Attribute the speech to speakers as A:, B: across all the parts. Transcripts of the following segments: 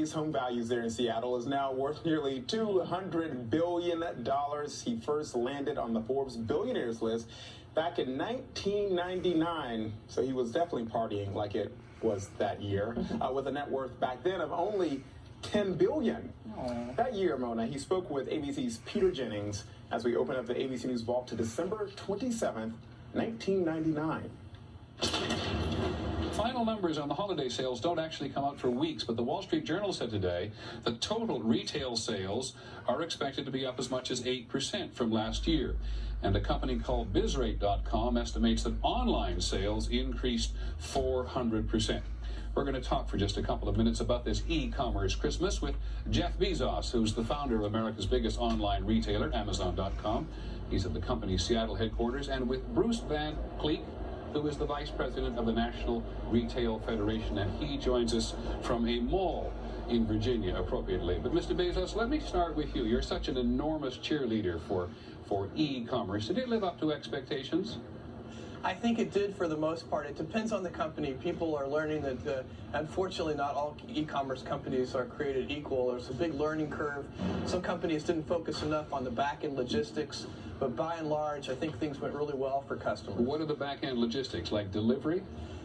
A: today's home values there in Seattle is now worth nearly $200 billion. He first landed on the Forbes billionaires list back in 1999, so he was definitely partying like it was that year, with a net worth back then of only $10 billion.
B: Aww.
A: That year, Mona, he spoke with ABC's Peter Jennings as we open up the ABC News Vault to December 27th, 1999.
C: Final numbers on the holiday sales don't actually come out for weeks, but the Wall Street Journal said today the total retail sales are expected to be up as much as 8% from last year. And a company called BizRate.com estimates that online sales increased 400%. We're going to talk for just a couple of minutes about this e-commerce Christmas with Jeff Bezos, who's the founder of America's biggest online retailer, Amazon.com. He's at the company's Seattle headquarters, and with Bruce Van Cleek, who is the vice president of the National Retail Federation, and he joins us from a mall in Virginia, appropriately. But Mr. Bezos, let me start with you. You're such an enormous cheerleader for e-commerce. Did it live up to expectations?
B: I think it did for the most part. It depends on the company. People are learning that, unfortunately, not all e-commerce companies are created equal. There's a big learning curve. Some companies didn't focus enough on the back-end logistics, but by and large, I think things went really well for customers.
C: What are the back-end logistics, like delivery?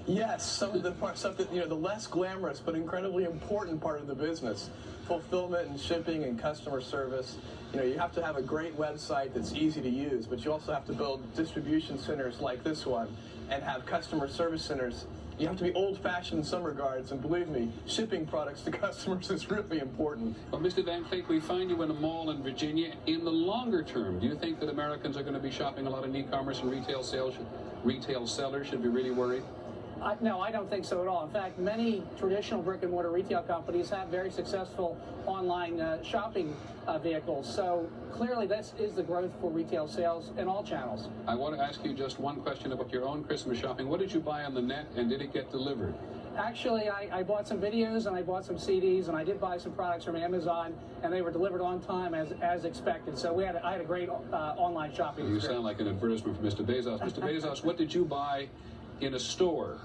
B: Yes, some of the stuff that, the less glamorous but incredibly important part of the business. Fulfillment and shipping and customer service. You have to have a great website that's easy to use, but you also have to build distribution centers like this one and have customer service centers. You have to be old-fashioned in some regards, and believe me, shipping products to customers is really important.
C: Well, Mr. Van Cleek, we find you in a mall in Virginia. In the longer term, do you think that Americans are going to be shopping a lot in e-commerce and retail sellers should be really worried?
D: No, I don't think so at all. In fact, many traditional brick-and-mortar retail companies have very successful online shopping vehicles. So clearly this is the growth for retail sales in all channels.
C: I want to ask you just one question about your own Christmas shopping. What did you buy on the net, and did it get delivered?
D: Actually, I bought some videos, and I bought some CDs, and I did buy some products from Amazon, and they were delivered on time as expected. So I had a great online shopping experience.
C: You sound like an advertisement for Mr. Bezos. Mr. Bezos, what did you buy in a store?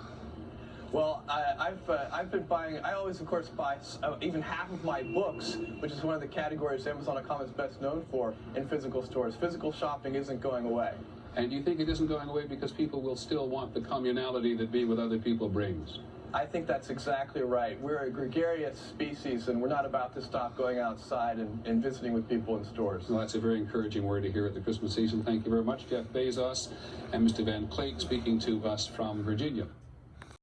B: Well, I've been buying. I always, of course, buy even half of my books, which is one of the categories Amazon.com is best known for, in physical stores. Physical shopping isn't going away.
C: And you think it isn't going away because people will still want the communality that being with other people brings?
B: I think that's exactly right. We're a gregarious species, and we're not about to stop going outside and visiting with people in stores.
C: Well, that's a very encouraging word to hear at the Christmas season. Thank you very much, Jeff Bezos and Mr. Van Cleek, speaking to us from Virginia.